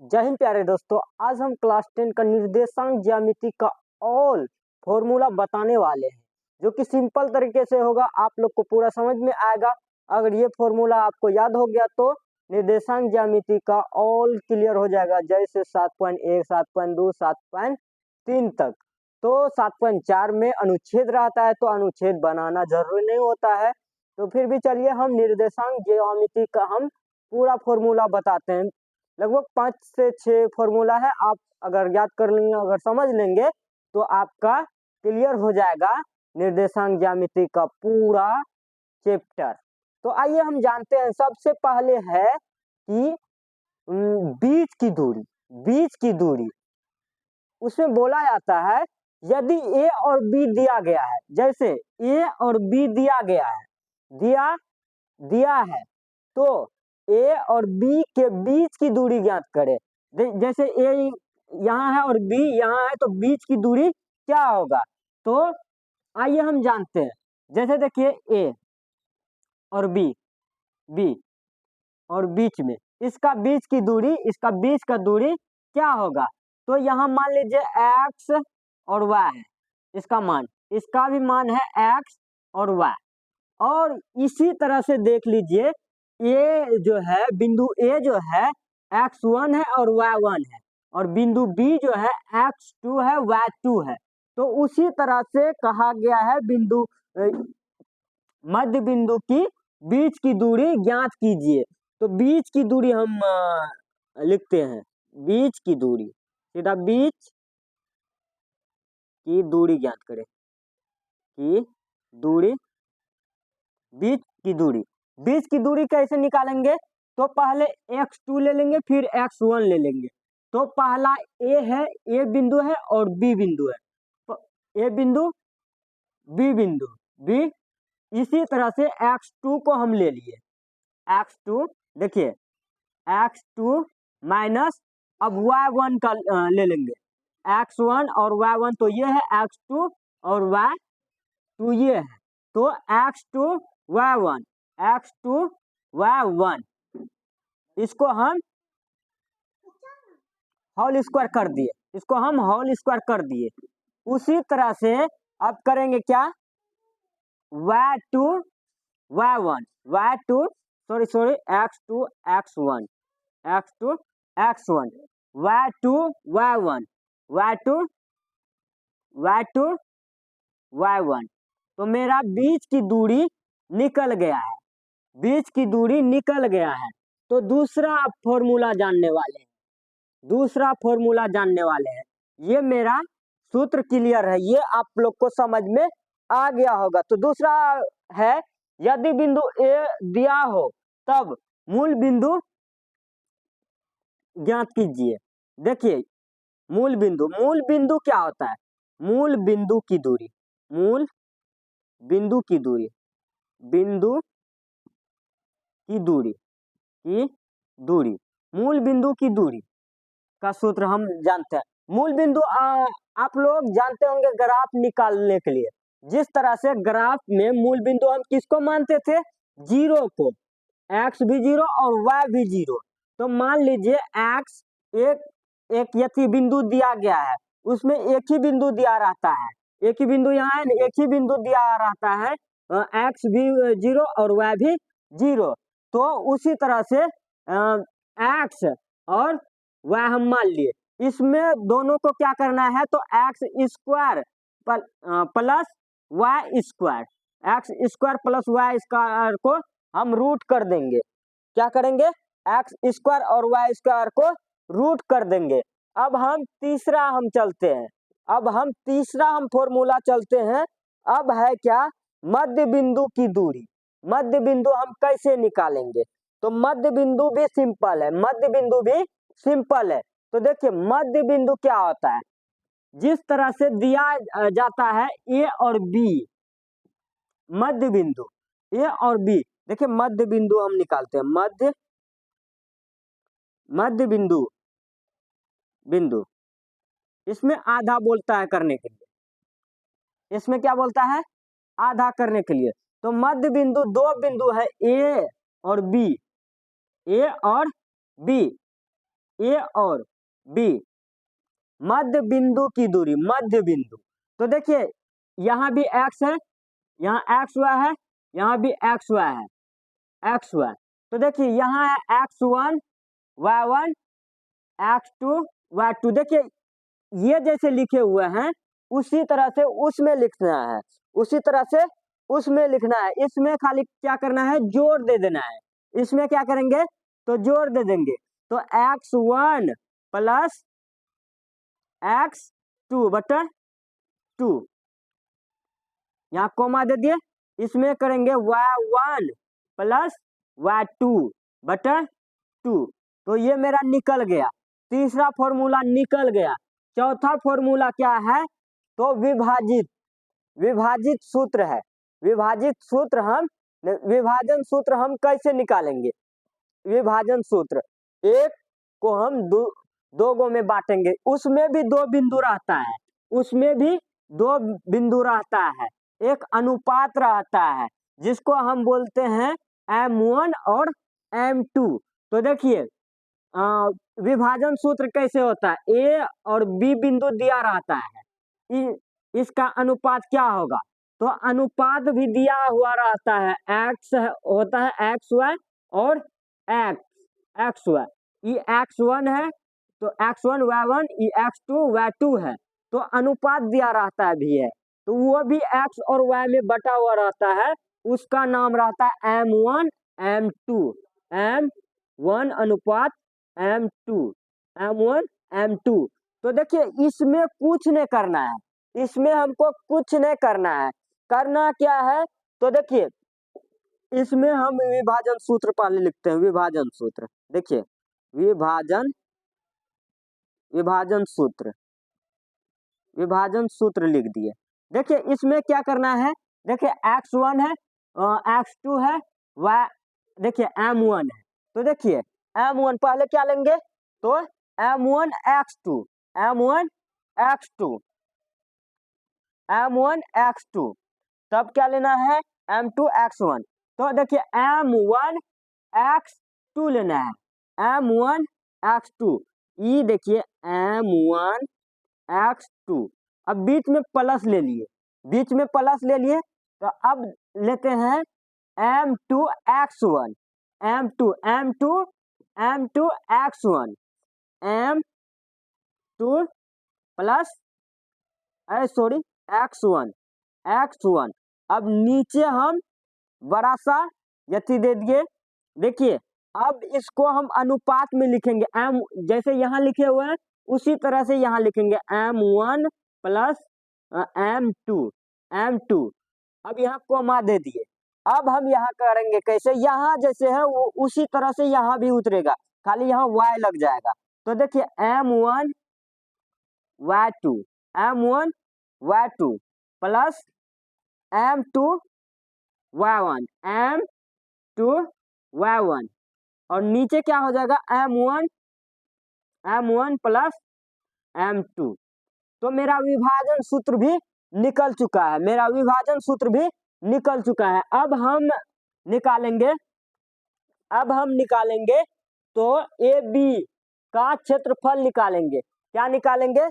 जय हिंद प्यारे दोस्तों। आज हम क्लास 10 का निर्देशांक ज्यामिति का ऑल फॉर्मूला बताने वाले हैं, जो कि सिंपल तरीके से होगा, आप लोग को पूरा समझ में आएगा। अगर ये फॉर्मूला आपको याद हो गया तो निर्देशांक ज्यामिति का ऑल क्लियर हो जाएगा, जैसे 7.1, 7.2, 7.3 तक। तो 7.4 में अनुच्छेद रहता है, तो अनुच्छेद बनाना जरूरी नहीं होता है। तो फिर भी चलिए हम निर्देशांक ज्यामिति का हम पूरा फॉर्मूला बताते हैं। लगभग 5 से 6 फॉर्मूला है, आप अगर याद कर लेंगे, अगर समझ लेंगे तो आपका क्लियर हो जाएगा निर्देशांक ज्यामिति का पूरा चैप्टर। तो आइए हम जानते हैं। सबसे पहले है कि बीच की दूरी उसमें बोला जाता है, यदि ए और बी दिया गया है, जैसे ए और बी दिया गया है, दिया है, तो ए और बी के बीच की दूरी ज्ञात करें। जैसे ए यहाँ है और बी यहाँ है, तो बीच की दूरी क्या होगा? तो आइए हम जानते हैं। जैसे देखिए ए और बी और बीच में इसका बीच का दूरी क्या होगा? तो यहाँ मान लीजिए एक्स और वाई है, इसका भी मान है एक्स और वाई। और इसी तरह से देख लीजिए, ए जो है, बिंदु ए जो है x1 है और y1 है, और बिंदु बी जो है x2 है, y2 है। तो उसी तरह से कहा गया है मध्य बिंदु की बीच की दूरी ज्ञात कीजिए। तो बीच की दूरी हम लिखते हैं, बीच की दूरी, सीधा बीच की दूरी ज्ञात करें, बीच की दूरी कैसे निकालेंगे? तो पहले x2 ले लेंगे, फिर x1 ले लेंगे। तो पहला ए है, ए बिंदु है और बी बिंदु है, तो ए बिंदु बी बिंदु, बी। इसी तरह से x2 को हम ले लिए, x2 देखिए, x2 माइनस, अब y1 का ले लेंगे, x1 और y1, तो ये है x2 और y2 ये है, तो x2 y1 इसको हम होल स्क्वायर कर दिए। उसी तरह से अब करेंगे क्या? y2 x2 x1 y2 तो मेरा बीच की दूरी निकल गया है। तो दूसरा फॉर्मूला जानने वाले हैं। ये मेरा सूत्र क्लियर है, ये आप लोग को समझ में आ गया होगा। तो दूसरा है, यदि बिंदु ए दिया हो तब मूल बिंदु ज्ञात कीजिए। देखिए मूल बिंदु क्या होता है? मूल बिंदु की दूरी, मूल बिंदु की दूरी का सूत्र हम जानते हैं। मूल बिंदु आप लोग जानते होंगे ग्राफ निकालने के लिए। जिस तरह से ग्राफ में मूल बिंदु हम किसको मानते थे? जीरो को, x भी जीरो और y भी जीरो। तो मान लीजिए x एक यथी बिंदु दिया गया है, उसमें एक ही बिंदु दिया रहता है, एक ही बिंदु यहाँ है, एक ही बिंदु दिया रहता है, x भी जीरो और y भी जीरो। तो उसी तरह से x और y हम मान लिए, इसमें दोनों को क्या करना है? तो x square plus y square को हम रूट कर देंगे। क्या करेंगे? एक्स स्क्वायर और वाई स्क्वायर को रूट कर देंगे। अब हम तीसरा फॉर्मूला चलते हैं। अब है क्या? मध्य बिंदु की दूरी। मध्य बिंदु हम कैसे निकालेंगे? तो मध्य बिंदु भी सिंपल है। तो देखिए मध्य बिंदु क्या होता है? जिस तरह से दिया जाता है ए और बी, मध्य बिंदु ए और बी, देखिए मध्य बिंदु हम निकालते हैं, मध्य बिंदु इसमें आधा बोलता है करने के लिए, इसमें क्या बोलता है? आधा करने के लिए। तो मध्य बिंदु, दो बिंदु है ए और बी, ए और बी मध्य बिंदु की दूरी, मध्य बिंदु। तो देखिए यहाँ भी x है, यहाँ एक्स वाई है, यहाँ भी एक्स वाई है, एक्स वाई। तो देखिए यहाँ है x1 y1 x2 y2। देखिए ये जैसे लिखे हुए हैं उसी तरह से उसमें लिखना है, उसी तरह से उसमें लिखना है। इसमें खाली क्या करना है, जोड़ दे देना है। इसमें क्या करेंगे तो जोड़ दे देंगे। तो x1 प्लस x2 बटा 2, यहाँ कोमा दे दिए। इसमें करेंगे y1 प्लस y2 बटा 2। तो ये मेरा निकल गया, तीसरा फॉर्मूला निकल गया। चौथा फॉर्मूला क्या है, तो विभाजित, विभाजित सूत्र है। विभाजित सूत्र हम, विभाजन सूत्र हम कैसे निकालेंगे, विभाजन सूत्र एक को हम दो गो में बांटेंगे, उसमें भी दो बिंदु रहता है, उसमें भी दो बिंदु रहता है, एक अनुपात रहता है जिसको हम बोलते हैं M1 और M2। तो देखिए विभाजन सूत्र कैसे होता है, ए और बी बिंदु दिया रहता है, इसका अनुपात क्या होगा, तो अनुपात भी दिया हुआ रहता है, एक्स होता है एक्स वाई और एक्स वाई। ये x1 है तो x1 y1, ये x2 y2 है। तो अनुपात दिया रहता है भी है, तो वो भी x और y में बटा हुआ रहता है, उसका नाम रहता है M1 M2, M1 अनुपात M2, M1 M2। तो देखिए इसमें कुछ नहीं करना है, इसमें हमको कुछ नहीं करना है। करना क्या है, तो देखिए इसमें हम विभाजन सूत्र पहले लिखते हैं। विभाजन सूत्र देखिए, विभाजन, विभाजन सूत्र, विभाजन सूत्र लिख दिए। देखिए इसमें क्या करना है, देखिए x1 है, x2 है, y देखिए M1 है। तो देखिए M1 पहले क्या लेंगे, तो M1 x2, M1 x2, M1 x2, तब क्या लेना है M2 x1। तो देखिए M1 x2 लेना है, M1 x2, ये देखिए M1 x2। अब बीच में प्लस ले लिए, बीच में प्लस ले लिए, तो अब लेते हैं M2 x1, M2 M2 M2 x1, M2 plus sorry x1 x1। अब नीचे हम बड़ा सा यति दे दिए। देखिए अब इसको हम अनुपात में लिखेंगे, M जैसे यहाँ लिखे हुए हैं उसी तरह से यहाँ लिखेंगे M1 प्लस M2, M2। अब यहाँ कोमा दे दिए। अब हम यहाँ करेंगे कैसे, यहाँ जैसे है वो उसी तरह से यहाँ भी उतरेगा, खाली यहाँ y लग जाएगा। तो देखिए M1 y2, M1 y2 plus M2 y1, M2 y1, और नीचे क्या हो जाएगा M1 प्लस M2। तो मेरा विभाजन सूत्र भी निकल चुका है, मेरा विभाजन सूत्र भी निकल चुका है। अब हम निकालेंगे, अब हम निकालेंगे तो ए बी का क्षेत्रफल निकालेंगे। क्या निकालेंगे,